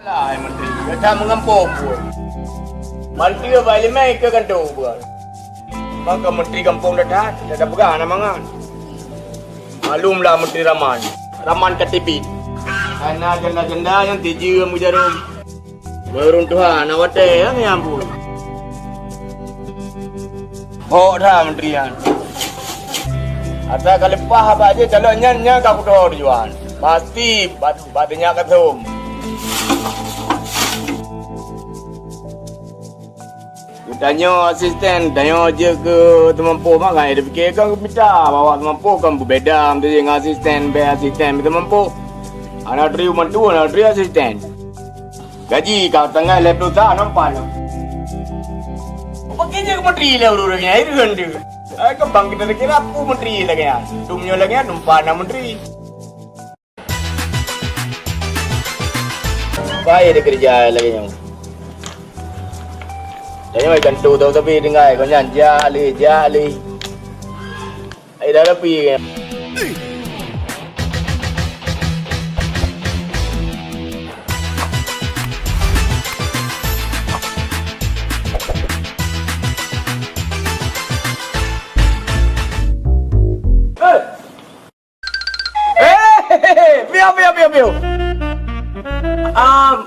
Lah, menteri. Kata mengampung pun. Menteri balik mai ke kantor pun. Maka menteri kampung dah pegang nama kan. Malumlah menteri Raman. Raman Katipit. Karena janda-janda yang tiji yang jarum. Beruntuhan awak teh yang ampun. Oh dah menteri kan. Ada kali pah apa aja calonnya kau kudo tujuan. Pasti batunya ketum. Tanya asisten, tanya je ke teman po makan. Dia fikir kan minta bawa teman po kan berbeza dengan asisten, teman po. Anak dari mantu, anak dari asisten. Gaji kau tengah laptop tak nampak. Pakai je ke menteri lah urusnya itu kan tu. Kembang kita kira apa menteri lagi ya. Dumnya lagi ya numpak nama menteri. Baik dia kerja lagi yang. Jadi macam tu tapi dengar kau nyan jali. Ai dah lepi. Biar.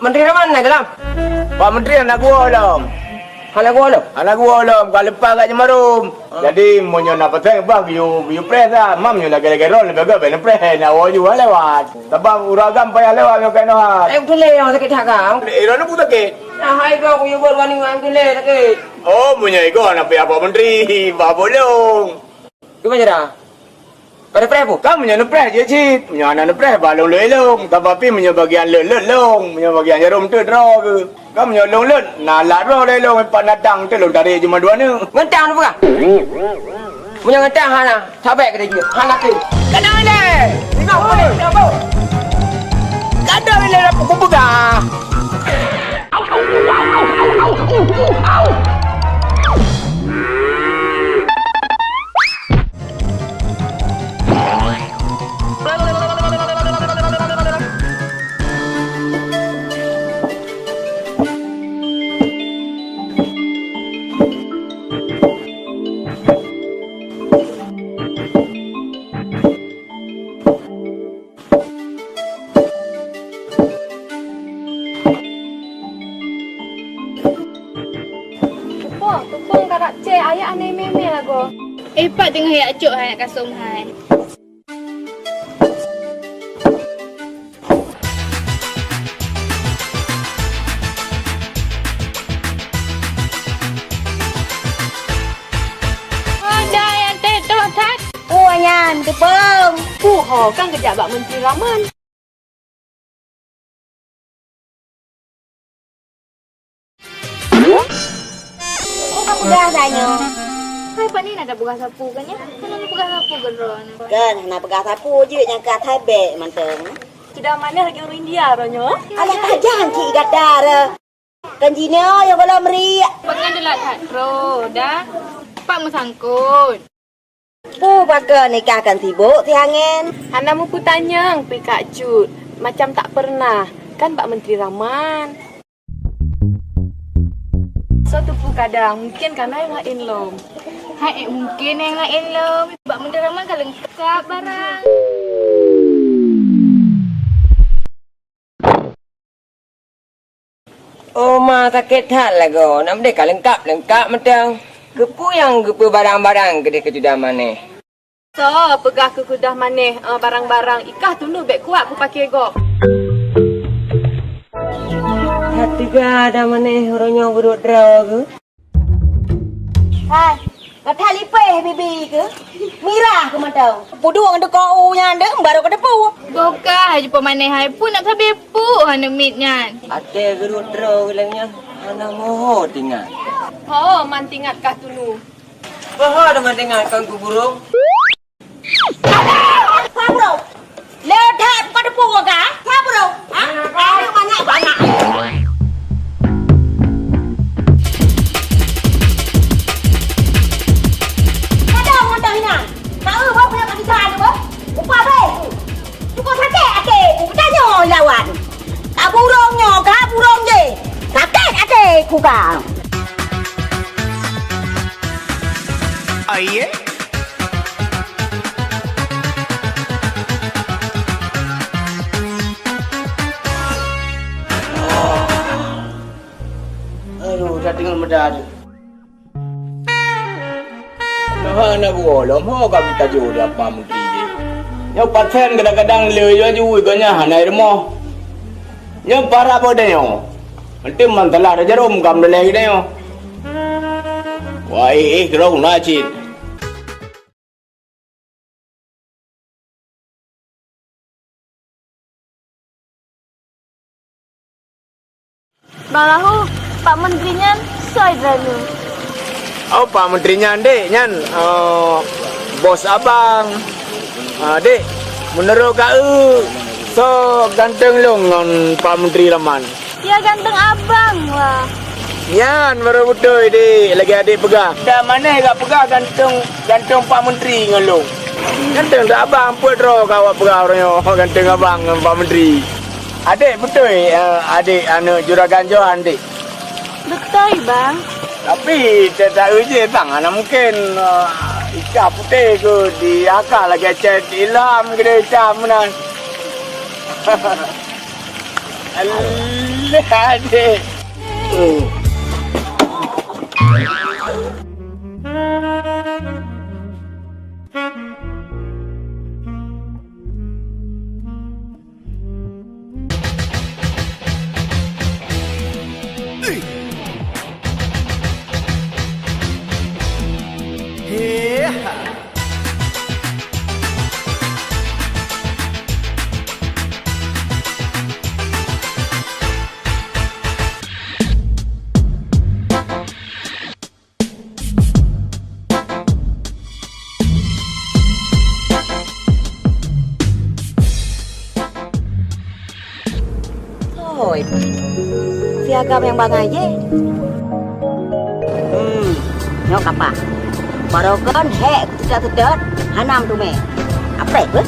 Menteri mana dalam? Pak Menteri anak gua dalam. Anak gua Kalau lepas kat Jemarum. Jadi monyo nak pasang bang you press lah. Mam you nak gerol lebih ben press nak waju lewat. Sebab uragam payah lewat yo kena. betul yang sakit hakau. Iro nak sakit. Hai kau punya berwani ngan kele sakit. Oh, monyo iko nak payah Pak Menteri. Ba bolong. Gimana dah? Pada press pun? Kamu monyo press je cik. Monyo anak press balong lelong. Tapi monyo bagian lelong. Monyo bagian jarum tu draw ke. Kamu nyolong lut, nak laro le long empat datang tu long dari cuma dua ni. Ngentang tu bukan? Punya ngentang hana, sabek ke dia. Hana ke. Kadang ni. Tengok boleh, apa? Kadang ni dah pukul buka. Tupung karak cek ayah aneh meme lagu. Pak tengah ya cuk hai nak kasum hai. Ada yang tetok tak? Nyan tupung. Ho kan kerja bak Menteri Raman. Kamu dah tanya. Hai pak ni nak dah pegang sapu kan ya? Kan nak pegang sapu geron. Kan nak pegang sapu je yang kat Thai bek manteng. Sudah mana lagi orang India ronyo? Alah tajang ki gadar. Kan jino yang kalau meri. Pengan delat tak ro dah. Pak mesangkut. Pu pakai nikah kan sibuk siangen. Hana mu tanya pi Kak Jud. Macam tak pernah. Kan Pak Menteri Raman. So tupu kadang mungkin karena yang lain lom. Hai mungkin yang lain lo. Pak Menteri Raman kan lengkap barang. Oh mah sakit hal lagu. Nak mereka lengkap macam. Gepu yang gepu barang-barang ke dia kejudah mana. So pegah ke kudah maneh barang-barang ikah tulu beg kuat ku pakai go. Hati ke ada mana orangnya buruk draw ke? Hai, kat Thai lipeh bibi ke? Mirah ke manteng. Pudung ada kau nya ada baru ke depu. Bokah jumpa mana hai pun nak sabi pu hana mit nyan. Ada buruk draw bilangnya. Mana moho tinggal. Oh man tingat kah tulu. Moho dengan tinggalkan ku burung. Apa bro? Ledah pada depu ke? Apa bro? Ha? Ada banyak. Lawan. Tak burungnya, kah macam tu. Nah, gua mau kami tajuk dia apa menteri je. Yo paten kadang-kadang le yo ju ganya hanai remo. Yo para bodan yo. Nanti mantalah jarum kam lagi dah yo. Wah, kau nak cit. Balahu, Pak Menterinya saya dulu. Oh, Pak Menterinya dek, nyan bos abang. Dek, menurut kau so ganteng long dengan Pak Menteri Rahman. Ya ganteng abang lah. Nyan baru betul dek, lagi adik pegang. Dah mana kau pegang ganteng Pak Menteri dengan long. Ganteng tak abang pun roh kau pegang orangnya ganteng abang dengan Pak Menteri. Adik betul adik juragan Johan dek. Betul bang. Tapi tak tahu je bang, mana mungkin ikat putih ke di akal lagi cat ilham ke dia macam mana. Allah adik. Oi. Siagam yang bangai je. Nyok apa? Barokan hek sedot hanam tu me. Apa itu?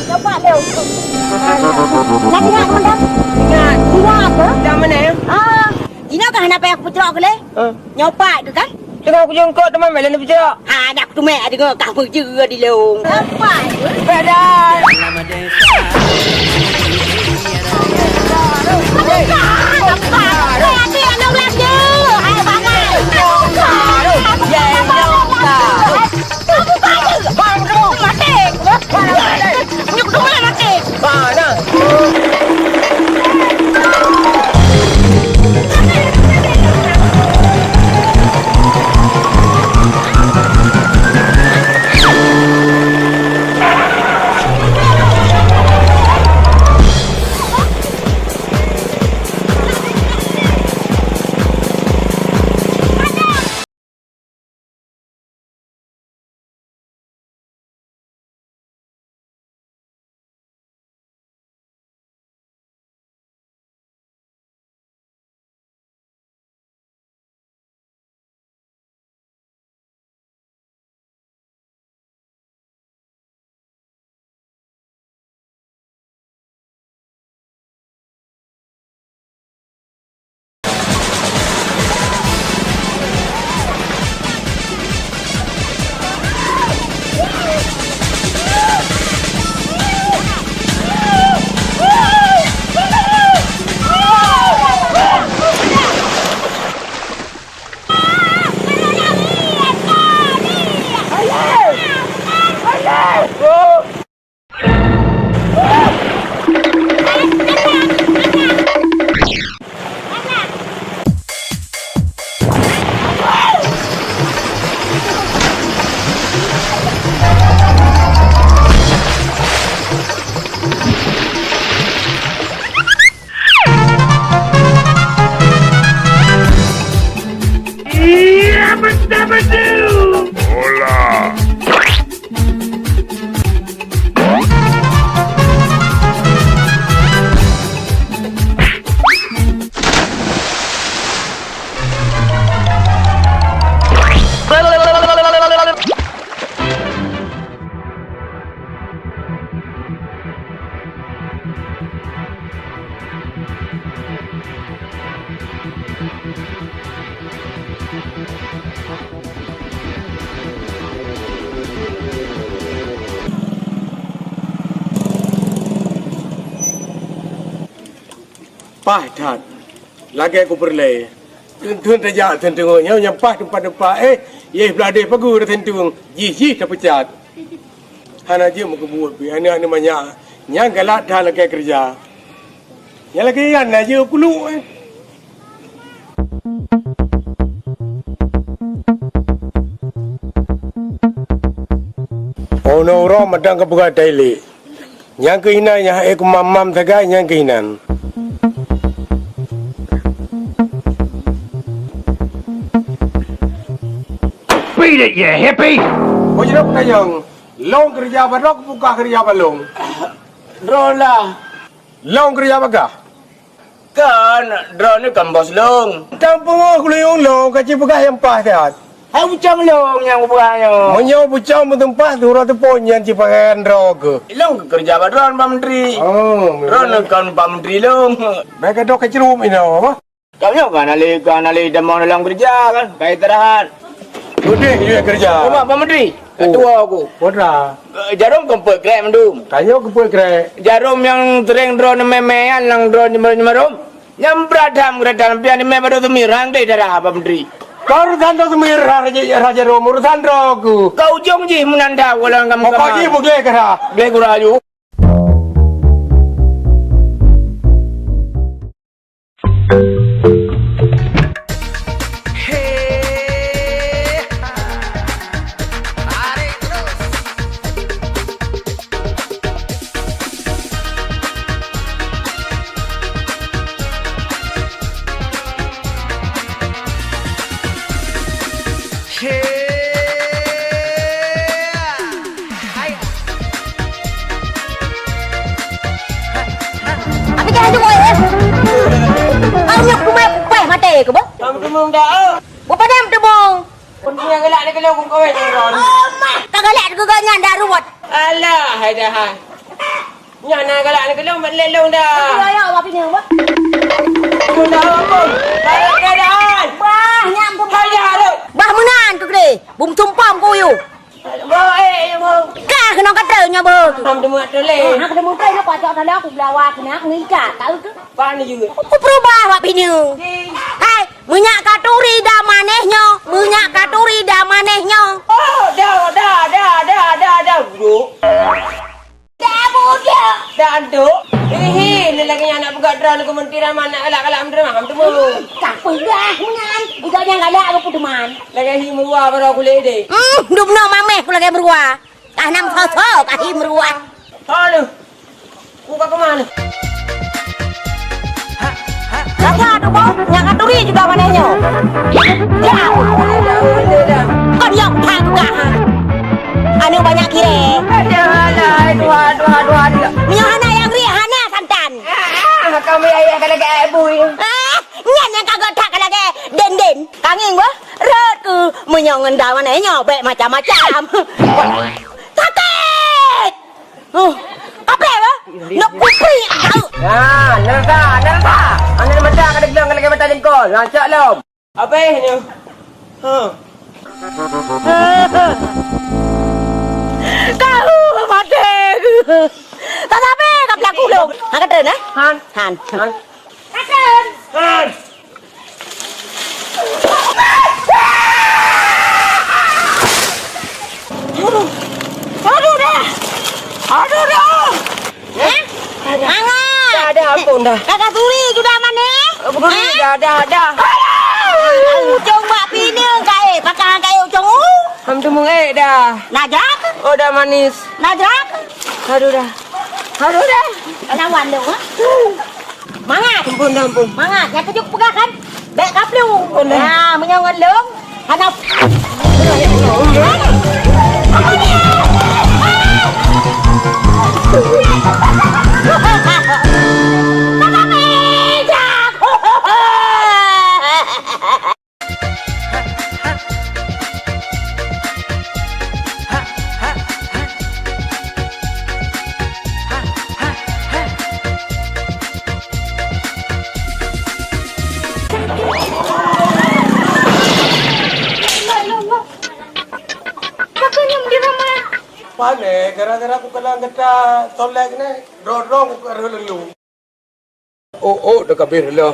Coba leu. Lagi nak mendap? Ingat. Ingat ke? Dah mana? Ina kan apa yang putra ke le? Nyopak tu kan? Tengok aku jengkok teman melan bercakap. Nak tu me ada kamu juga di leung. Apa? Badan. Pah tat. Lagi aku perlai. Tuan tajak tuan tengok yang pah tempat-tempat ye belade pagu dah tentung. Ji tak pecat. Hana je muka buat pi. Anak ni banyak. Yang galak dah lagi kerja. Yang lagi kan aja kuluk Oh no, orang madang ke buka daily. Yang keinan yang aku mamam sagai yang keinan. Beat it, you hippie! Oh jadi apa yang long kerja apa long buka kerja apa long? Drone lah. Long kerja apa kah? Kan, drone ni kan bos long. Tampung aku leong long kaci buka yang pas dah. Hai bucang long yang buahnya. Menyau bucang bertempat tu rata pun yang cipakan roga. Long kerja apa drone Pak Menteri? Oh, Drone kan Pak Menteri long. mereka dok kecerum ini apa? Kau kan alih demam dalam kerja kan? Kait terahan. Udah dia kerja. Rumah Pak Menteri. Ketua aku. Podra. Jarum kempet krem mendum. Tanya ke pul kere. Jarum yang sering drone memean lang drone nyemerum. Yang beradam pian meme baru tumirang deh darah Pak Menteri. Kau urusan tu semir raja rom urusan rogu. Kau jong ji menanda walang kamu Kau ni boleh kera. Boleh kuraju. Apa jangan tu boleh? Kau nyok rumah peh mati ke boh? Kamu demung dah. Buat pada am tebong. Pun punya gelak dia kalau kau kawin drone. Oh mah, tak galak ke ganya dah ruwet. Alah, hai dah hai. Nya nak galak ni kalau mat lelong dah. Ya ya, apa ni boh? Pun dah apa? Baik keadaan. Bah, nyam tu. Hai dah lu. Bah menan tu gede. Bum tumpam ku yu. Baik je bang. Kah kena kata nya boh. Kamu demung toleh. Nak kena mutai nak pacak tadi aku belawa kena ngicat tahu ke? Pan juga. Aku berubah wak bini. Hai, minyak katuri dah manehnya. Minyak katuri dah manehnya. Oh, dah, bro. Dah budak. Dah aduk. Ni lagi yang nak buka drone ke Menteri Rahman nak galak-galak Menteri Rahman. Kamu demung. Cakap dah menan. Udah yang galak aku teman. Lagi hi meruah baru aku leh deh. Dum no mameh ku lagi merua. Tah nam tho kahi merua. Halo. Buka ke mana? Raja tu boh, yang katuri juga manehnya. Ya. Dah. Kau yang thang ka. Anu banyak kire. Alah, dua dia. Minyak hana yang ri hana santan. Kami ayah kalau ke ibu. Nyan yang kagak tak lagi den. Kanging boh. Ret ku minyak ngendal manehnya baik macam-macam. Sakit. Apa ya? Nak kupri tahu. Nerka. Anda macam ada bilang kalau kita jengkol. Lancak lom. Apa ini? Kau mati. Tak sampai kau pelaku dong. Han kata nah. Han. Kata. Han. Aduh dah. Angat. Dah ada ampun dah. Kakak turi sudah mana? Berduri dah. Coba pinang kai, pakai kai ucung. Kamu demung dah. Najak. Oh dah manis. Najak. Aduh dah. Lawan dong. Mangat. Ampun. Mangat. Yang kejuk pegakan. Bek kaplu. Nah, menyongan lom. Hanap. Pane, gara-gara aku kena kata tolek ni, dorong aku ke lalu. Oh, dah kabir lah.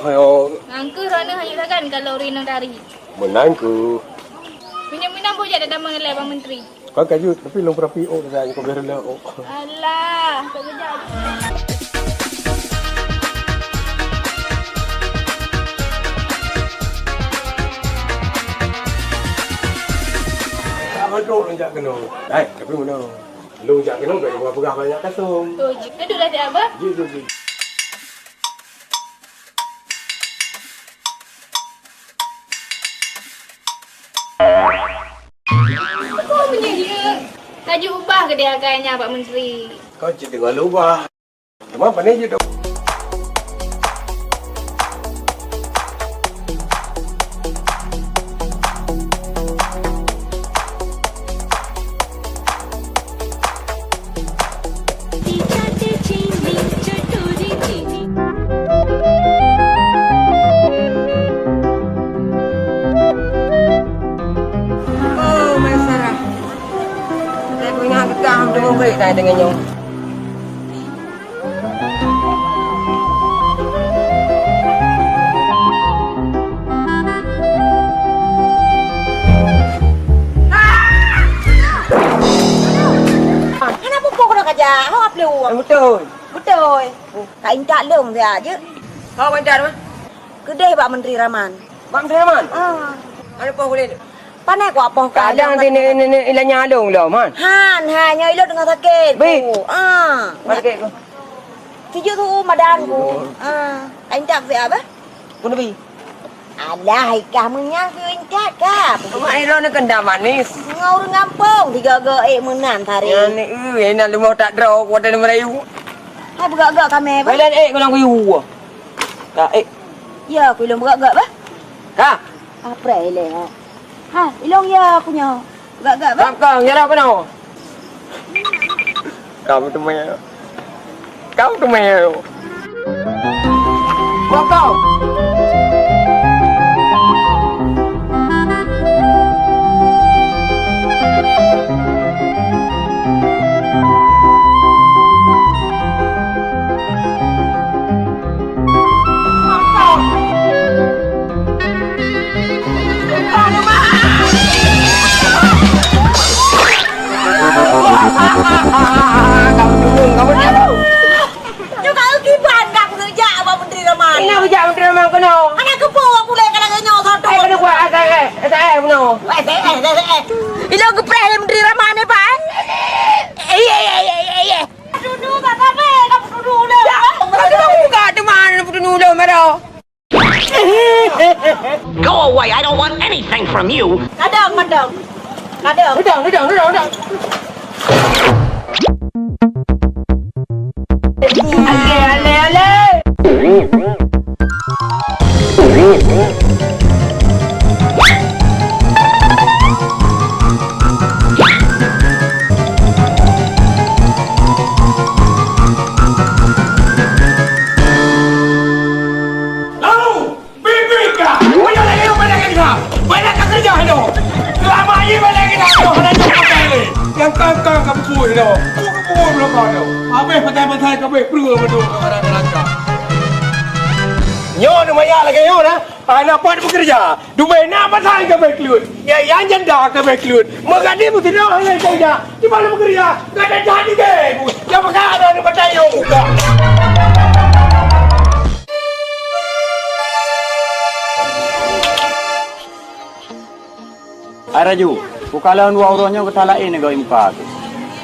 Angku rana hanya kan kalau Rina dari. Menangku. Minum-minum pun jadi dalam mengelai Bang Menteri. Kau kayu tapi long perapi dah kabir lah. Alah, tak kejap. Aduh, lonjak kena. Tapi mana? Lonjak kena tak buat pegah banyak kasum. Tu je. Kedua dah tak apa? Ji. Kau punya dia. Tajuk ubah ke dia agaknya Pak Menteri? Kau cik dengar lubah. Cuma apa ni je dah. Oh, Mak Sarah. Saya punya gekam dengan baik saya dengan nyong. Kenapa kau kena kerja? Kau apa lu? Betul. Betul. Tak ingat lung dia je. Kau bandar mah? Kedai Pak Menteri Rahman. Bang Rahman. Ah. Ada apa boleh? Pandai kau apa kau? Kadang ni ilahnya alung lah, man. Han, hanya ilo dengan sakit. Baik. Ah. Sakit ku. Tujuh tu madan ku. Ah. Intak siapa? Pun lebih. Alah, kamu yang tu intak kah? Mak Iro ni kendam manis. Ngau ngampung tiga-tiga menan tari. Yang ni, nak lemah tak draw kuat dalam Melayu. Hai bergak-gak kami apa? Bailan kau nak kuyu. Tak Ya, aku ilong bergak-gak apa? Kah? Apa ile? Ha, ilong ya punya. Bergak-gak apa? Kang, ya apa no? Kamu tu meh. Kau tu meh. Kau. Kamu tahu? Juga kiban kak kerja Abang Menteri Rahman. Ini apa jam drama kena? Anak kepo aku lek kadang nyo satu. Kena buat kena. Ilong kepreh Menteri Rahman ni Pak. Iya. Duduk tak apa, kamu duduk dah. Kau buka di mana pun dulu merah. Go away, I don't want anything from you. Kadang. Dudang. Ale. Lalu, bibika. Banyak lagi kita. Banyak kerja itu. Lama ini banyak kita. Ada cukup kali. Yang kangkang kamu kuih itu. Kuih belum kau itu. Apa patai kamu perlu betul orang-orang. Nyo ni maya lagi nyo na. Anak pun bekerja. Dubai nak patai kamu kelut. Ya yang janda kamu kelut. Magadi mesti nak hanya kerja. Di mana bekerja? Tak ada jadi ke. Yang perkara ni patai yang buka. Raju, kukalan dua orangnya ke talain negara muka tu.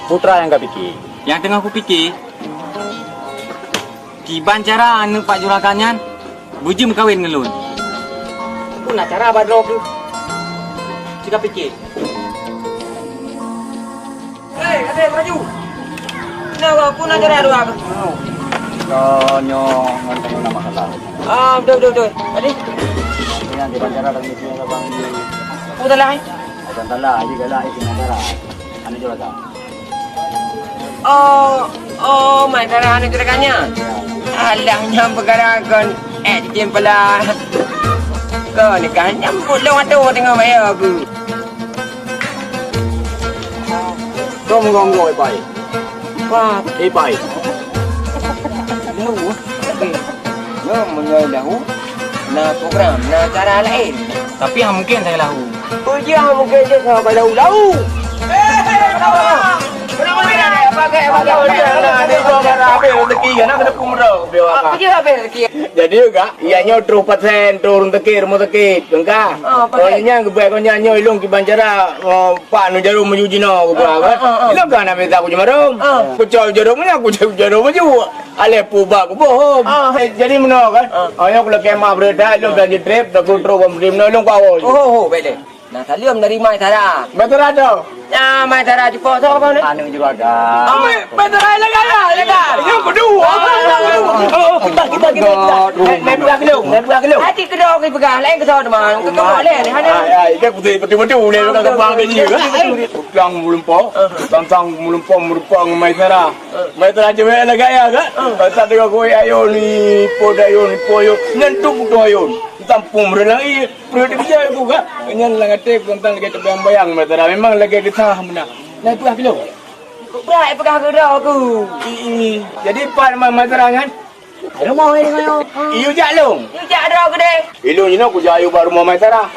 Putra yang kau fikir. Yang tengah aku fikir, kiban cara anu Pak Juraganyan, bujum kawin ngelun. Aku nak cara badro tu. Cika fikir. Ada maju. Nak aku nak cara dua aku. Kau ngerti nama masalah. Betul. Tadi. Yang kiban cara dan mesti yang bang di. Aku dah lah. Ada lah, juga lah itu negara. Anu juga. Oh, mana anu juragannya? Alahnya bergarakan. Jemplah. Kau ni kan nyambut long ada tengah bayar aku. Kau menggonggo ipai. Wah, Ipai. jauh. Mengenai lahu. Nah program, nah cara lain. Tapi yang mungkin saya lahu. Ujian mungkin je kalau lahu. Jadi juga, ianya terus paten turun tekir mau tekir, engkau. Soalnya kebaik kau nyanyi ilung ki banjara, pak nu jarum menuju no, kebaik. Ilung kan apa tak kucing marom, kucing jarumnya kucing jarum menuju. Ale pubak bohong. Jadi mana kan? Ayah kalau kemah berada, ilung belanja trip, tak terus pemberi no ilung kau. Oh, boleh. Nah, kalian dari Mai Tara. Betul ada. Nah, Mai Tara di foto apa ni? Anu juga ada. Betul ada lega. Yang kedua. Kita. Naik belah kilo. Hati kedua kita pegang, lain kita ada mana? Kita boleh ni. Hanya. Ikan putih betul ni kita kembang ke ni. Pulang mulumpo, tantang mulumpo merupang Mai Tara. Mai Tara je lega ya kan? Pasal dengan kau ayo ni, podayo ni poyo, nyentuh doyo. Tampung berlagi, periode kerja aku kan. Yang langate tentang lagi terbayang Matara. Memang lagi di tengah mana. Naik belah kilo. Berat pegang kedua aku. Jadi part Matara kan? Rumah ni kau. Iu jalung. You jak ada ke deh? Ilu ni nak ku jayu baru rumah Matara.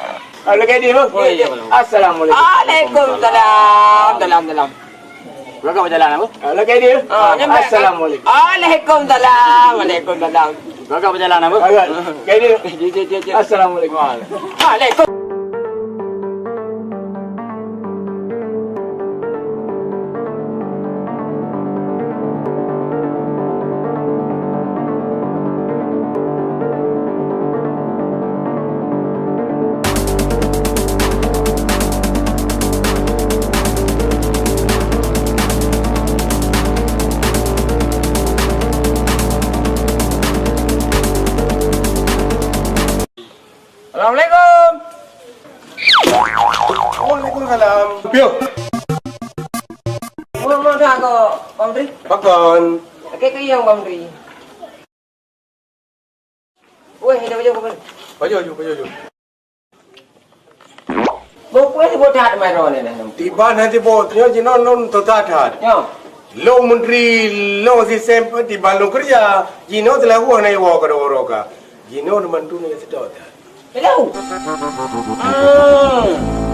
Lagi dia. Assalamualaikum. Waalaikumsalam. Dalam. Berapa berjalan apa? Lagi dia. Assalamualaikum. Waalaikumsalam. Waalaikumsalam. Berapa berjalan apa? Lagi dia. Assalamualaikum. Waalaikum. Assalamualaikum. Waalaikumsalam. Pio. Mau dah ko, Pamri? Bakon. Okey ke yang Pamri? Weh, dah baju. Baju. Buku ni buat hat mai ron ni. Tiba nanti botnya jinon non totat. Yo. Lo menteri lo si sempat tiba lo kerja. Jino telah huang na iwo kada oroka. Jino mantu ni sedot. Hello.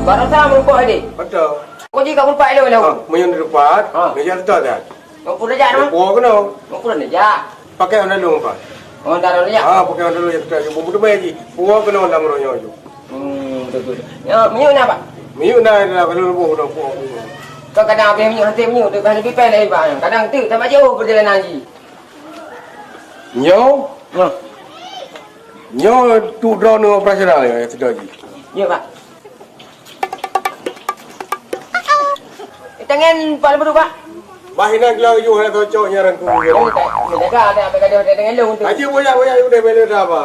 Baru sama merupakan adik. Betul. Kau jika merupakan hello hello. Menyon di depan, meja sedot dah. Kau pun dah jangan. Buah kena. Kau pun dah jangan. Pakai onda lu empat. Kau dah dah jangan. Pakai onda lu yang sedot. Bumbu tu bayi. Buah kena onda meronyo ju. Betul. Ya, minyak apa? Minyak dah kalau lu buah buah. Kau kadang apa minyak hati minyak tu kan lebih pendek bang. Kadang tu tak jauh perjalanan lagi. Nyo. Nyo tu drone operasional ya sedot ji. Ya pak. Tangan paling baru pak. Bahina gila ju hana to cok nyaran ku. Mereka ada apa kata dengan lu tu. Aji boya udah bela dah apa.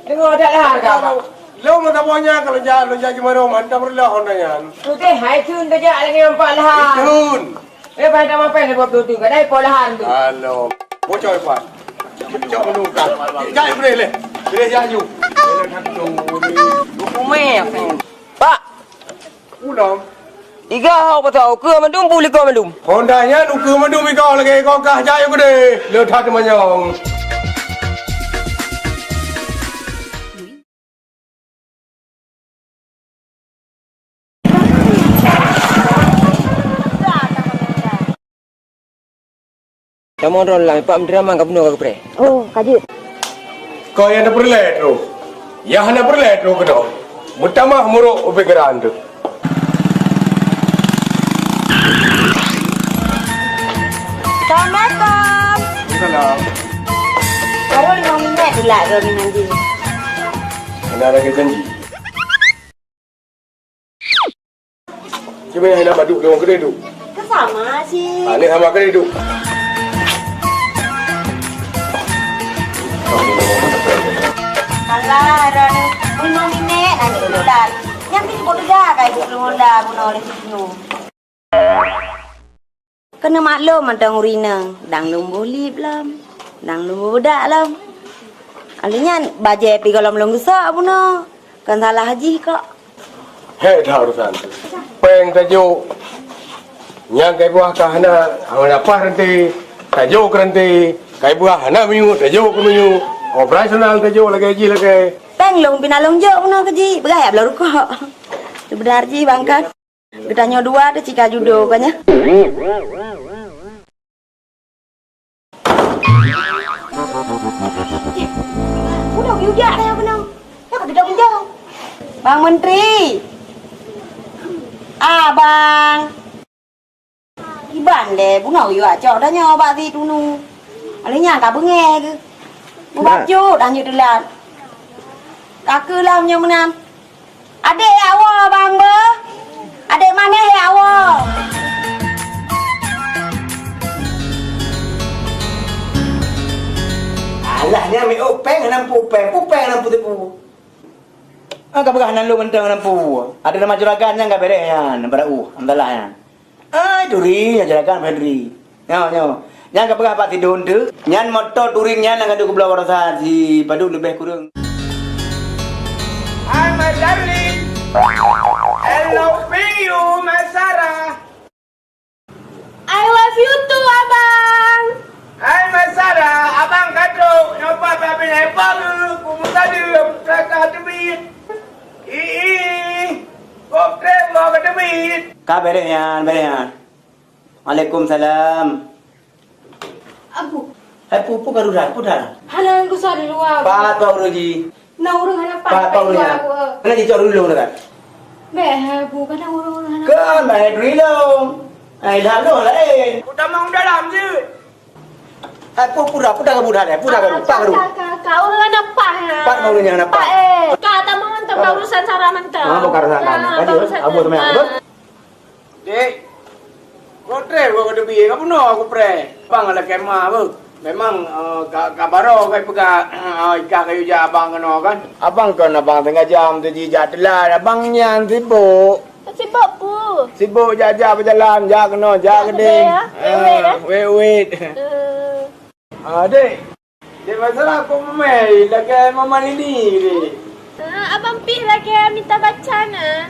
Dengar ada lah harga apa. Lo mata bonya kalau jalan lo jadi mana mantap berlah honanya. Tu teh hai tun tu je lagi nampak lah. Tun. Pada apa yang buat tu kadai polahan tu. Halo. Bocor pak. Cok menunggu. Jangan boleh le. Boleh jaju. Boleh hantu ni. Umeh. Pak, Ulam. tiga hau patau ke mandum pulih ke mandum. Hondanya nuku mandumi kau lagi kau kah jaya gede. Lo tak manyong. Kamu orang lah, Pak Menteri Ramang kau penuh kau pre. Oh, kajut. Kau yang nak perlet tu. Yang nak perlet tu kena. Mutama muruk ubegeran tu. Assalamualaikum. Salam. Baru 5 minit pula Roni nanti. Ada lagi janji. Cuba yang nak baduk dengan kedai tu. Sama sih. Ni sama kedai tu. Alah, Roni. 5 minit nanti udah. Yang ni bodoh dah kayak ibu Honda guna oleh Sinu. Kena maklum mantang urina. Dang lumbuh lip lam. Dang lumbuh budak lam. Alihnya bajet pergi kolam long gesak pun. Kan salah haji kok. Hei dah urusan tu. Peng tajuk. Yang kai buah kahana. Awak apa nanti. Tajuk nanti. Kai buah anak minyu. Tajuk ke minyu. Operasional tajuk lagi ji lagi. Peng long pinalong jo puno ke ji. Begaya belum kok. Sebenar ji bangkat. Kita dua ada cika judo kan ya. Udah biuja ya benar. Ya kita punya. Bang Menteri. Bang. Iban deh, bunau yo aco dah nyo ba ti tunu. Alinya ka benge ke. Bu baju dah nyu delat. Kakek lah nyo menam. Adik awak bang be. Adik mana ya awak? Alah ni ambil upeng nampu tipu. Agak pegah nan lu mentang nampu. Ada nama juragan yang enggak bere ya, nambah andalah ya. Duri ya juragan Fedri. Nyo. Yang enggak pegah Pak Tidun tu. Nyan motor turingnya nang ada kebelah warasa si padu lebih kurang. Hi my darling. Hello you my Sarah. I love you too, abang. Hai my Sarah, abang kado nyoba babi hebat dulu. Kumu tadi mereka debit. Kok mau ke debit? Ka bere ya. Waalaikumsalam. Abu. Pupu karudah. Halang ku sa luar. Pak Pauruji. Na urang hanap Pak Pauruji. Mana jijor dulu kan? Beh, bukan na urang hanap. Kan mai dulu. Ai dah lu lain. Udah mau dalam je. Pura ka budak deh. Pak karu. Kau urang hanap pa. Pak Pauruji hanap pa. Kata mau mantap urusan cara mantap. Bukan urusan. Abu temen aku. Dek. Kau gua ke debit. Kamu no aku pre. Bang ada kemah bu. Memang kabaro kai pega ika kayu ja abang kena kan. Abang kan abang tengah jam tu jijak telat. Abang nyan sibuk. Sibuk pu. Sibuk jaja berjalan, jak kena, jak keding. Wait. Dek. Dek masalah aku memel lagi mama ini dek. Abang pi lagi minta baca na.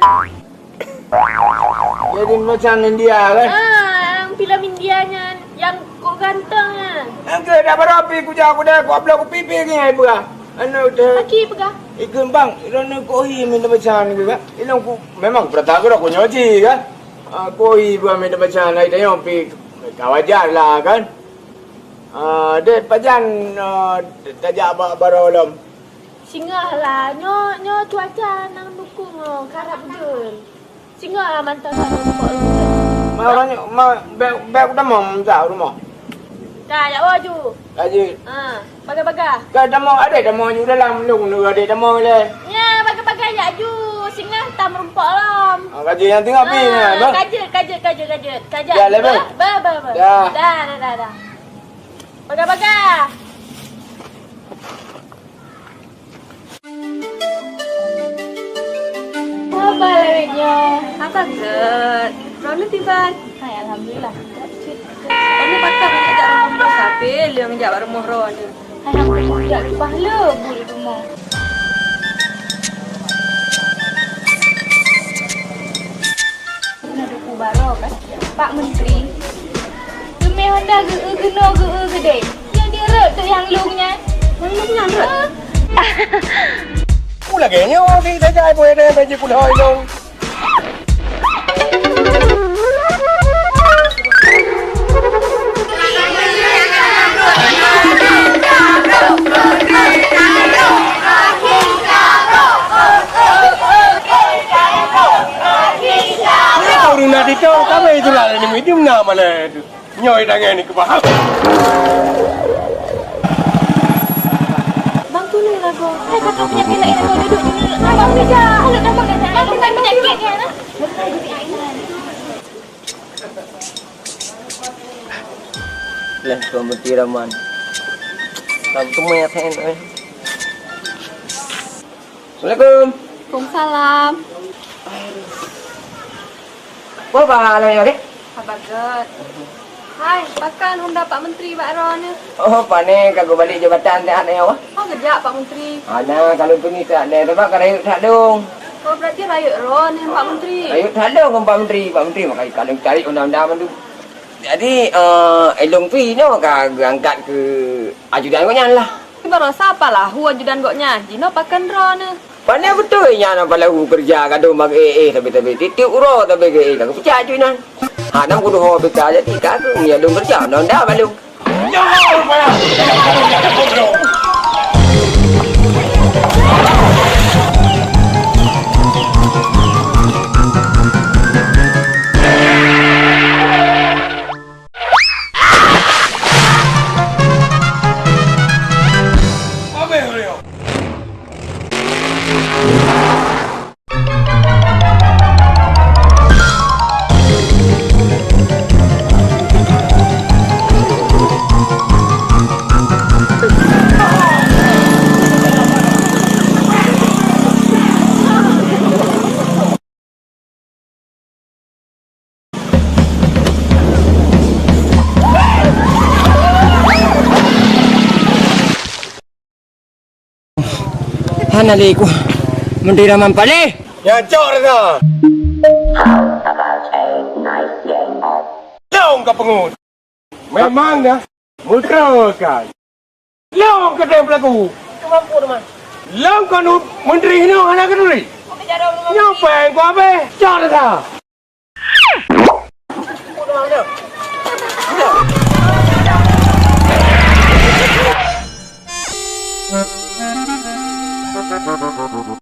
Jadi macam India kan? Yang film Indianya yang kok ganteng kan. Angke dah berapi ku aku dah aku upload ku pipi ni ai buah. Anu dah. Aki pegah. Ikut bang, irana kohi minta macam ni kan. Ilang ku memang pertama aku nyoji kan. Kohi buah minta macam ai dah yang pi kawajar lah kan. Dek pajan tajak barolam. Singgah lah, nyo cuaca nang dukung karap betul. Singgah lah mantan sana kok lu. Bek dah mau jauh rumah. Dah ya waju. Aje. Baga-baga. Ka dah mau ada dah mau ni dalam lung nu ada dah mau le. Ya, baga-baga ya ju. Singgah tam rumpok lam. Kaji yang tengah pi ni, bang. Kajet. Dah le, bang. Ba. Dah. Baga-baga. Apa lewitnya? Apa get? Rona tiban. Hai alhamdulillah. Ini pakar nak ajak rumah sapil yang ajak rumah Rona. Hai aku tak pahala bulu rumah. Nak duku baro kan? Pak Menteri. Kemeh Honda geno gede. Yang dia rek tu yang lungnya. Yang rek. Pula kayaknya orang kita jai boleh deh baju pula hilang. Kau runa dito, kami itu lah ni medium nama le. Nyoi dengan ni kebahas. Lagu. Hai kata penyakit lain kau duduk ni. Abang beja. Halo dah makan dah. Abang bukan penyakit kan? Lah kau mesti raman. Tak semua yang sen. Assalamualaikum. Waalaikumsalam. Apa lah ni dek? Abagat. Hai, pakan Honda Pak Menteri Pak Ron ni. Oh, panik kau balik jabatan tak ada awak. Oh, kerja Pak Menteri. Ada kalau pergi tak ada sebab kan ayuk tak dong. Oh, berarti rayuk Ron yang Pak Menteri. Ayuk tak dong Pak Menteri. Pak Menteri makanya kalau cari undang-undang tu. Jadi, Elong Pi ni kan angkat ke ajudan kau nyan lah. Baru siapa lah huwa judan gok nyaji no pakan rona. Pandai betul nya nak balau kerja kado mag tapi titik uro tapi ke tak percaya juinan. Ha nam kudu ho beka jadi kado ya dong kerja non dah balu. Hanali ko. Menteri Raman Pale. Ya cok dah. Long ke pengut. Memang dah. Mutrakan. Long ke dia pelaku. Kemampu teman. Long kan menteri ni anak keduri. Nyapa kau apa? Cok dah. Assalamualaikum.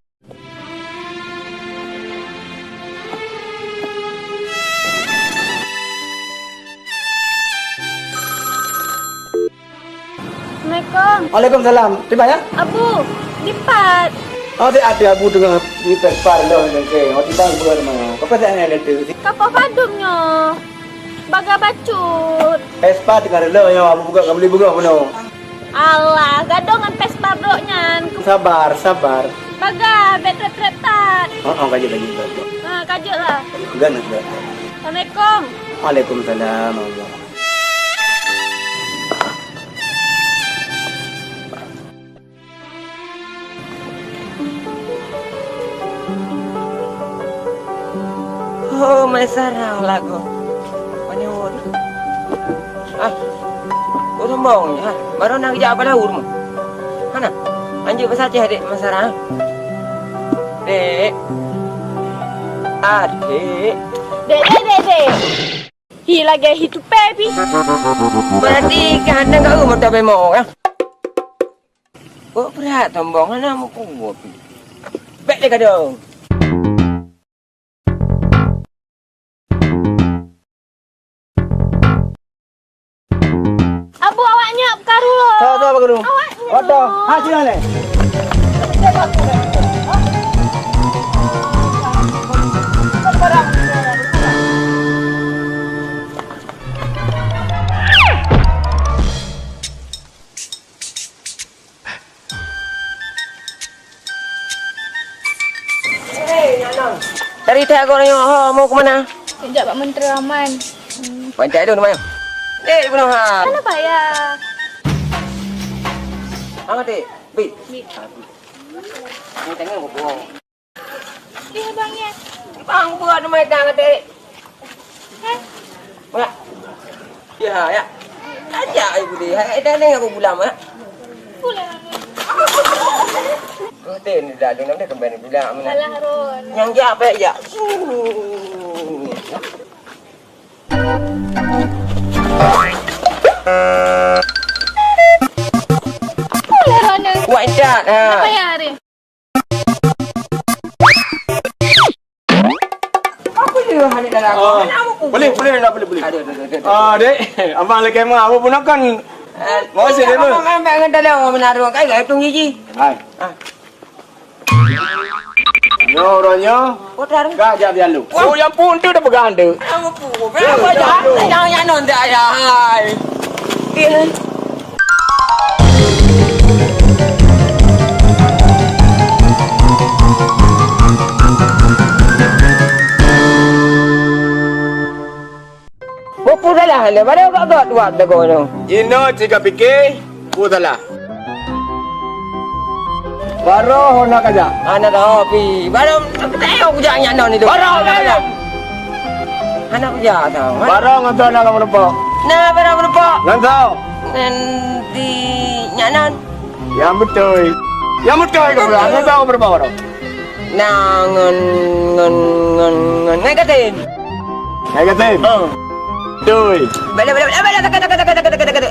Waalaikumsalam. Terima ya. Abu, lipat. Oh, ada abu dengan ni perpar lo ni ke. Oh, kita buat mana? Apa tak ada tu? Kapal padumnya. Baga bacut. Pespa dengan lo yo, abu buka kau beli bunga mana? Alah, gadongan pespa broknya. Sabar, sabar. Baga, betret-tretan. Oh, kaji. Nah, kajut lah. Ganas dah. Assalamualaikum. Waalaikumsalam. Allah. Oh, masalah lagu. Panyun. Ah. Kau sombong ya. Baru nak kerja apa dah urut. Mana? Anjir pasal cih adik masalah. Dek. Adik. Dek. Hi lagi hitu pepi. Berarti kehanda kat rumah tak memang kan? Kau berat sombong mana mau kuat. Baik dia kadang. Abu awaknya karu lo. Tahu apa kau? Awaknya. Waduh, hasil ni. Dari tak korang mau ke mana? Kejap Pak Menteri Rahman. Pancai dulu mana? Bunuh ha. Mana bayar? Angkat dek. Bit. Ni tengah aku buang. Dia abangnya. Bang buat nama dah angkat dek. Mana? Ya. Ajak ibu dia. Dah ni aku bulam ah. Pulang. Kau ni dah dengar dia kembali bulam mana? Salah Ron. Yang ja apa ya? Pulang Ron. Wajar Apa ha. ya hari? Apa dia hari dah aku? Boleh. Ada. Ah, dek. Abang lagi kemah. Apa pun kan? Mau sih dia pun. Memang dah dah menaruh kai gai tung ji. Hai. Nyo ronyo. Kotar. Gajah biar lu. Oh, yang pun tu dah berganda. Apa pu? Apa jangan yang non dah ya. Hai. Buku salah le, baru kau buat dah kau ni. Jino jika fikir, putalah. Baru nak aja. Anak dah pi, baru tahu aku jangan yang non itu. Baru aja. Anak kerja tahu. Baru ngantau nak berapa? Nah, berapa? Ngantau. Nanti nyanan. Yang betul. Yang betul kau bilang. Kau tahu berapa orang? Ngan naik katin. Naik katin. Betul. Balik tak.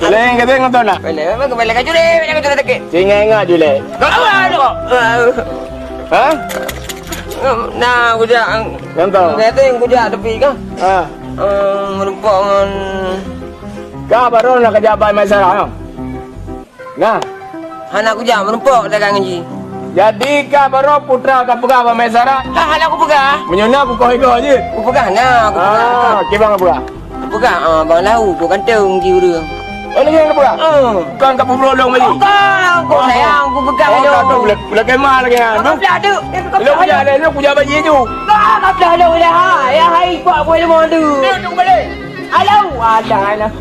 Lain katin kau tahu nak? Balik kaju deh, balik kaju tak. Singa ingat je leh. Ha? Nah, kuda Yang tahu? katin kuda tepi kan. Ha. Merupak ngan Kau baru nak kerja apa masalah? Nah. anak kuda merupak dagang ngaji. Jadi kau baru putra kau pegang apa masalah? Hal aku pegang. Menyona aku kau ego je. Aku pegang nah, aku pegang. Kibang kau pegang? Aku pegang bang lahu, aku kantong ji urang. Oh, lagi yang kau pegang? Bukan kau berolong lagi? Bukan, aku sayang, aku pegang Oh, aja. kau tu boleh kemah lagi kan? Kau dah ada. Lu punya ada, lu punya bayi tu. Kau dah ada dah. Ya hai kuat aku ilmu tu. Dia tu balik. Alau, ada.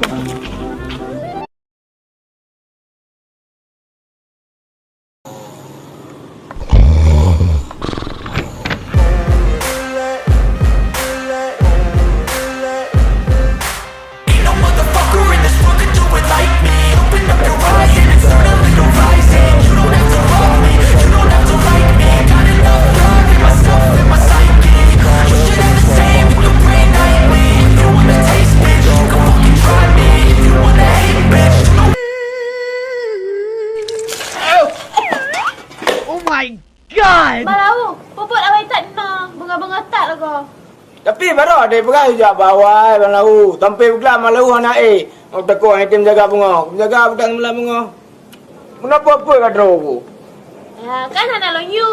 Balau, puput awak tak no. Bunga-bunga tak lah kau. Tapi baru ada pegang hijab bawah bang lahu. Tampil pegang malu anak Aku takut item jaga bunga. Jaga bukan mula bunga. Kenapa apa kau draw? Ya, kan anak lo you.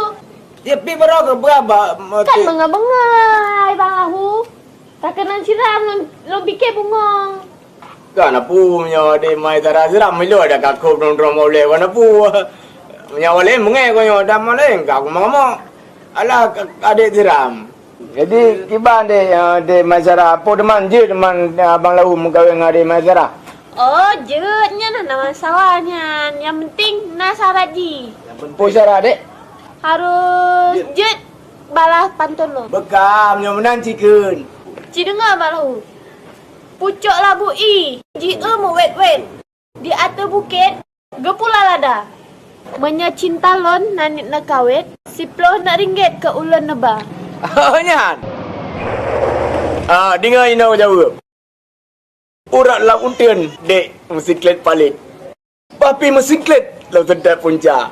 Tapi baru kau berapa? Kan bunga-bunga, hai balahu. Tak kena siram, lo fikir bunga. Kan apa punya ada mai tara siram milo ada kakak dong oleh wana pu. Punya oleh mengai kau yang dah maleng kau mama. Alah adik siram. Jadi kiban de masyarakat apa deman je deman abang lahu mengkawin ngari masyarakat. Oh, jetnya nah nama masalahnya. Yang penting nak syarat ji. Apa syarat dek? Harus jet balas pantun lo. Bekam yang menang cikun. Ci dengar balahu. Pucuk labu i. Ji mu wet. Di atas bukit. Gepula lada. Menya cinta lon nanit nak kawet. 10 nak ringgit ke ulan neba. Oh nyan. Dengar ini aku jawab. Urat lah untian dek mesiklet palit. Papi mesiklet lau sedap punca.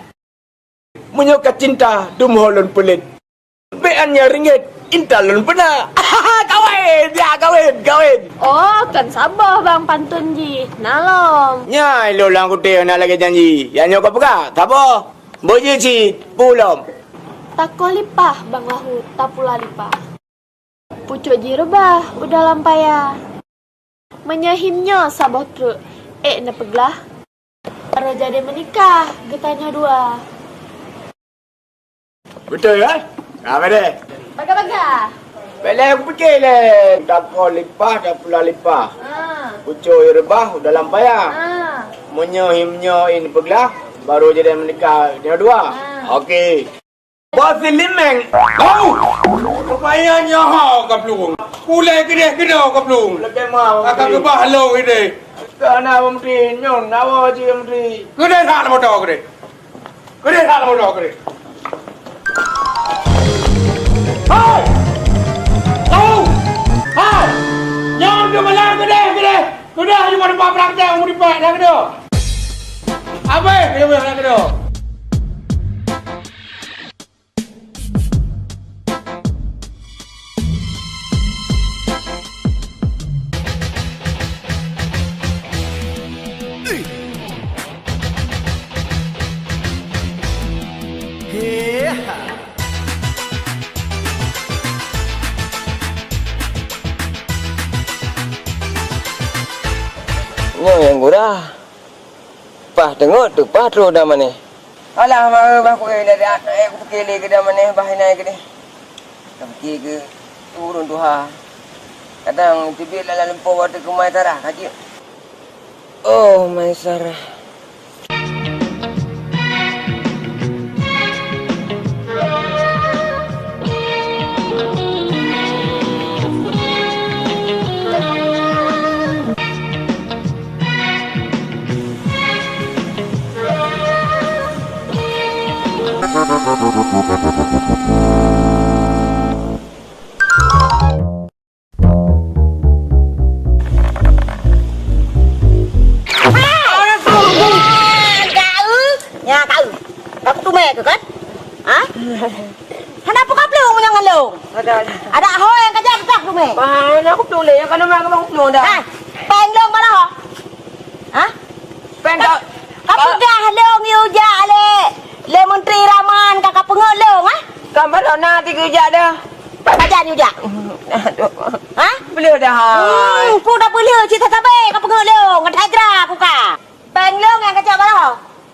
Menyokat cinta dumholon pelit. Beannya ringgit intalon pena. Kawin. Oh, kan sabar bang pantun ji. Nalom. Nyai lo lang kutir nak lagi janji. Yang nyok apa kah? Tak apa. Boje ci pulom. Tako lipah bang lahu, tak pula lipah. Pucuk ji rebah, udah lampaya. Menyahimnya sabah truk. Na peglah. Baru jadi menikah, getanya 2. Betul kan? Apa deh? Baga-baga. Belai aku fikir leh. Tak kau lipah, tak pula lipah. Pucuk rebah udah lampaya. Menyahimnya ini peglah. Baru jadi menikah dia 2. Okey. Bos limeng. Au! Rupanya ha ka plung. Kulai kene ka plung. Lebih mau. Akak ke bah long ini. Kana menteri nyon nawa ji menteri. Kene thal mo dog kene. Hai! Au! Hai! Nyon ke malam kene. Kene hanya mau dapat perang dah, mau dipak dah kene. Apa? Kene mau dah kene. Yang gurah. Pah tengok tu patro dah mana. Alah bah aku dari aku fikir ke dah mana bah naik ke ni. Tak fikir ke turun tu ha. Kadang tiba lalu lempo water ke mai tarah kaji. Oh mai sarah. Nhà cậu, cậu tu mẹ ke kan? Ha? Kenapa kau belum menyangan lu? Ada hoi yang kerja ketak tu mẹ. Mana aku tu le, kan nama aku tu dah. Ha? Peng lông mana ho? Ha? Pen kau. Kau pedah lông you ja le. Le Menteri Raman kakak pengut lông ha? Gambar nak tiga jat dah. Kajian you ja. Ha? Boleh dah. Pu dah boleh cerita tabe kau pengut lông, ngadai gerak aku ka. Peng lông yang kerja mana ho?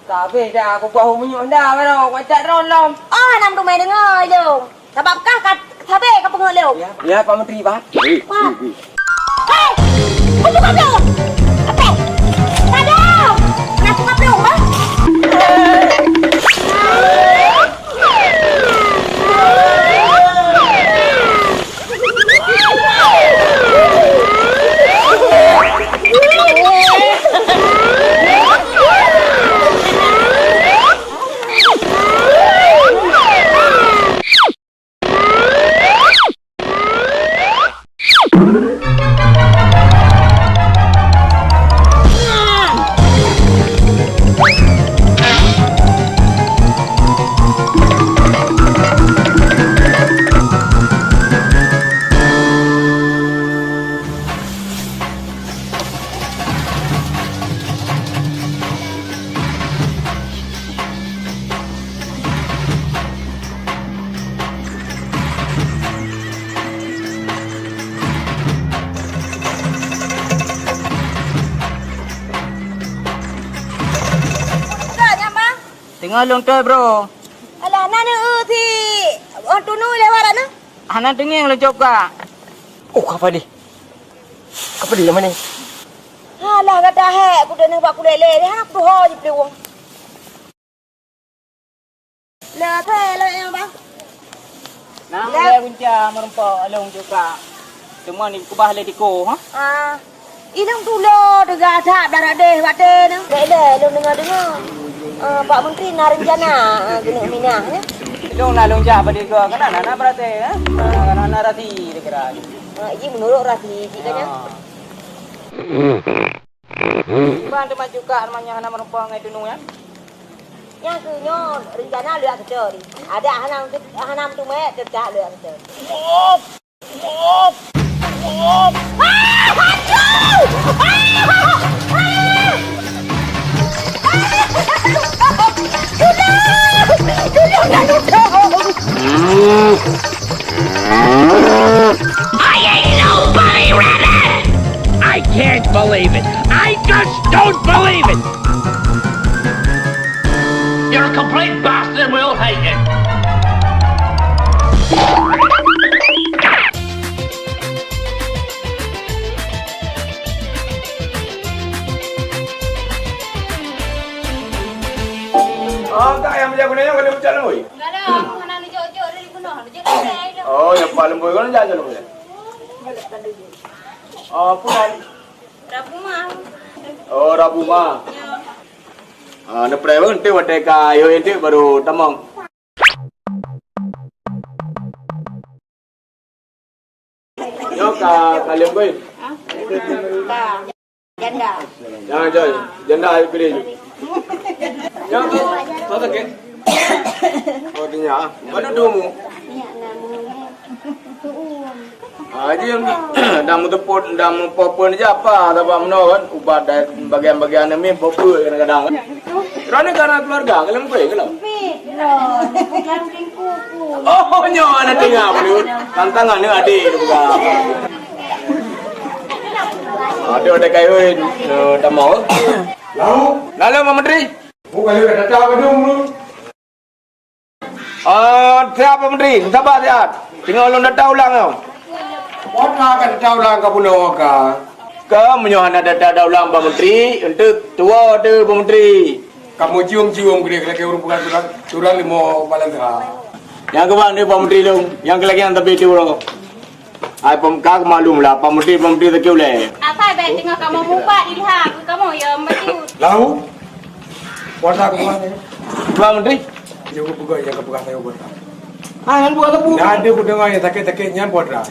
Tapi dah aku buat menyuk dah mana wajak ronom. Oh, nam tu mẹ dengar lông. Sebabkah tabe kau pengut lông? Ya, Pak Menteri, Pak. Wah. Hei! Buka belum? Apa? Ada. Nak buka belum, Bang? Tengah long tu bro. Alah, nana si orang tunu lewat mana? Anak tengeng lo job ka. Oh, apa ni? Apa dia mana? Alah, kata hek aku dah nampak aku lele ni, aku ho je peluang. Lah, le yang bang. Nak le kunca merempak long juga. Cuma ni kubah le diko ha. Ah. Inang tu lo dega tak darah deh bate ni. Le lo dengar. Pak Menteri nak rencana guna minah ya. Dong nak long ja pada ko kana nak berate ha. Kana nak rati dikira. Ini menurut rasi kan ya. Ban tu maju ka namanya anak merempak ngai tunu ya. Yang kunyo rencana lihat kecil. Ada hanam tu mek tetap lihat kecil. I ain't nobody, Rabbit! I can't believe it. I just don't believe it. You're a complete bastard and we all hate you. Oh, tak yang macam ni yang kena macam lembu. Enggak ada, aku nak jauh-jauh dari gunung. Jauh dari Oh, yang paling lembu kan jangan lembu. Oh, punan. Rabu mah. Oh, Rabu mah. Nak pernah nanti waktu kayu itu baru tamang. Yo kalian boy. Janda. Jangan joy. Janda ayo pilih. Yang tu, tak ke? Oh dia, mana domu? Aja yang dah mutepot, dah mupopon je apa, tapi mana kan ubat dari bagian-bagian ni popul kadang-kadang. Kerana keluarga, kalian kau kalau? Oh, nyo anak tengah belut. Tantangan ni adik juga. Ada kayu, dah mau. Lalu, Pak Menteri. Bukan lu dah datang ke dulu. Siapa Menteri? Sabar siap. Tinggal ulun datang ulang kau. Wata kan datang ulang ke pulau ka. Kau menyohan datang ulang Pak Menteri. Untuk tua tu Pak Menteri. Kamu cium-cium gede ke urusan turang limo balandra. Yang ke mana Pak Menteri tu? Yang ke lagi yang tapi tu lo. Ai pemkak maklum lah Pak Menteri tak kau le. Apa baik tengah kamu mubat dilihat, kamu ya baju. Lalu wata ke mana? Pak Menteri. Jangan pegawai yang kepegang saya buat. Kan buat apa? Nah ada pun dengar yang sakit-sakitnya buat dah.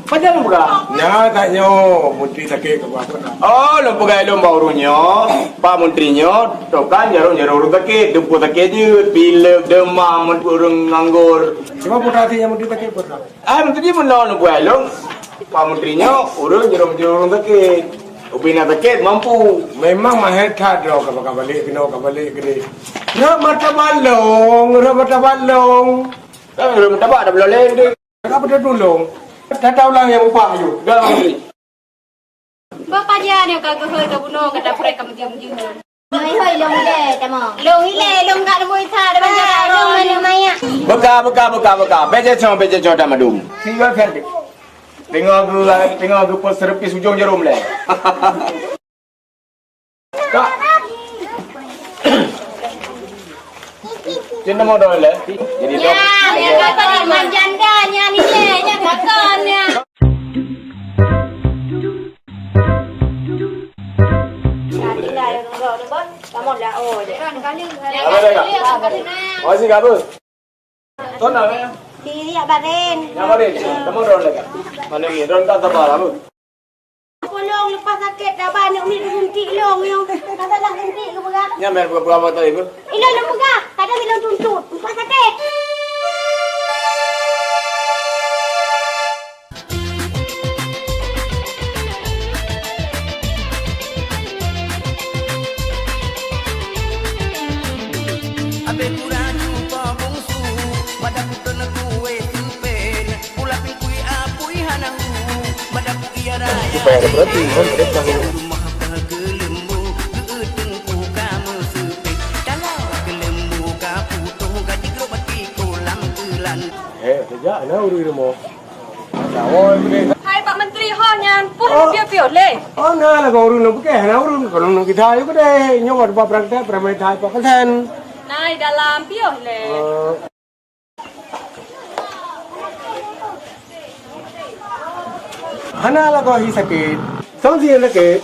Macam mana bukan? Nah taknya menteri sakit ke buat dah. Oh, lo pegai lo baurunya, Pak Menterinya, tu kan jarum sakit, dempu sakit je, pilek, demam, orang nganggur. Cuma putasi yang menteri sakit buat dah. Menteri pun lo pegai lo, Pak Menterinya, orang jarum sakit. Upina sakit mampu. Memang mahal tak dah kalau balik kena balik gede. Nak mata balong. Kan belum dapat dah boleh dia. Apa dah tolong? Tak tahu lah yang upah you. Dah Menteri. Bapak dia yang kagak hơi ke bunuh ke dapur kamu diam-diam. Hơi lông lê ta mò. Lông lê lông gak ada moita ada banyak lông mana maya. Beka. Beja dah madum. Siapa kan? Tengok aku pas serpis ujung jarum le. Kak. Jangan mau dah le. Jadi Ya, ya kakak ni manjanda nya ni le, nya kakaknya. Lah yang ngorok tu bos. Kamu dah oh je. Kan kali. Oh sih kabur. Tuan apa? Diri ya baren. Yang mana? Kamu ron le. Mana ni? Ron tak sabar apa? Long lepas sakit dah banyak umi suntik long yang. Kata dah suntik ke berapa? Yang mer berapa tadi bu? Ini long berapa? Kadang bilang tuntut. Lepas sakit. Abe kurang jumpa bungsu, pada putun kuwe simpen, pula pikui apui hanang, pada pui raya. Supaya ada berarti, ada tahu. Rumah kelembu, keutengku kamu sepi, kalau kelembu kaputu gaji gerobaki kolam kelan. Sejak nak urus rumah. Awal ni. Hai Pak Menteri ho nyan, pun piau-piau le. Oh nah lah kau urus nak pakai, nak urus kalau nak kita ayo kedai, nyawat bapa praktek, ramai thai pakai. Nai dalam piau le. Hana lah kau sakit. Song si sakit.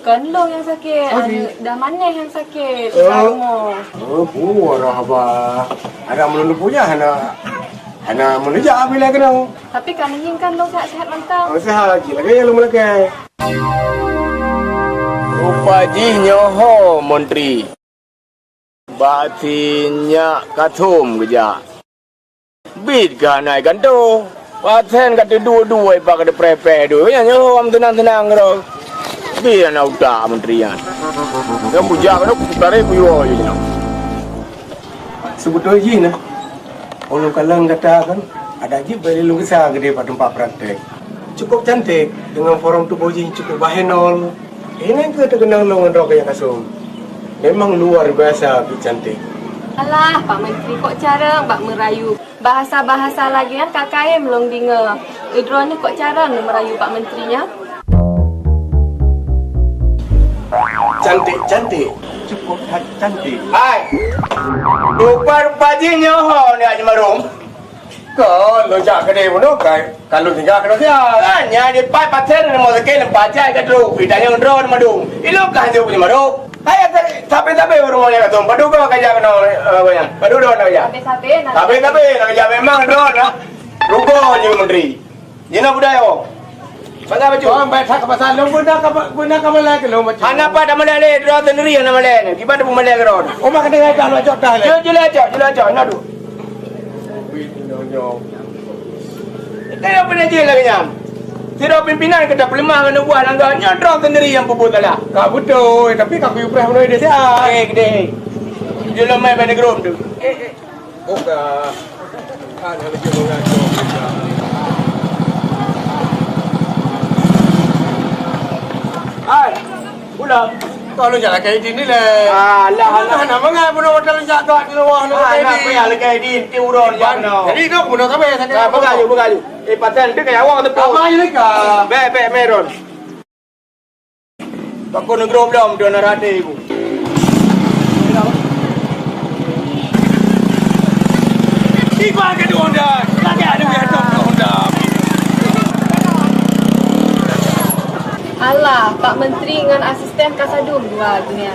Kan lo yang sakit, dah mana yang sakit? Oh, puas apa? Ada melulu punya hana menejak bila kena. Tapi kan ingin kan lo sehat-sehat mantap. Oh sehat lagi yang lu melake. Rupajinya ho Menteri. Batinya katum kerja. Bid kan naik kan tu. Paten kata dua-dua pak ada prepare dua. Yang ho am tenang-tenang ro. Bid nak udah menterian. Yang bujak kan putare kuyo je nak. Sebetulnya je nah. Orang kalang kata kan ada je beli lu besar gede pada tempat praktek. Cukup cantik dengan forum tu boji cukup bahenol. Ini ke terkenal lu dengan rok yang kasum. Memang luar biasa cantik. Alah, Pak Menteri kok cara mbak merayu. Bahasa-bahasa lagi kan kakak melong dengar. Idronya kok cara merayu Pak Menterinya? Cantik. Cukup cantik. Hai. Rupajinya ho ni aja marum. Kau lo jak kedai pun kai. Kalau tinggal kena dia. Kan ya di pai paten mau sekali baca kat ru. Bidanya ndron madum. Ilo kan je punya marum. Hai tapi rumahnya katum. Padu kau kerja kena banyak. Padu don kerja. Sampai Tapi nak kerja memang drone lah. Rugo je menteri. Jina budaya oh. Pasal baju. Oh, baik tak pasal lu guna ke Malay ke lu macam. Hana apa dah Malay drone sendiri hana Malay ni. Gimana pun Malay drone. Oh, mak kena dah lu cok dah le. Jela nak du. Dia pernah je lagi nyam. Tidak pimpinan kita pelimah kena buat langgar. Drone sendiri yang puput lah. Kau betul, tapi kau pernah menoi dia siap. Gede. Jela main pada grom tu. Oh, dah. Ada lagi mengajar. Hai, pulang. Kalau jalan kayak gini le. Alah, Nak mengai pun hotel jak kat luar nak kayak nak gini. payah lagi di tiuron jangan. Jadi tu pun tak payah sangat. Bengaju. Paten tu kayak awak tu. Apa je ka? Be meron. Pakon negro belum dia nak rade ibu. Iba ke Honda. Lagi ada biar tu Honda. Alah, Pak Menteri dengan asisten Kasadum dua dunia.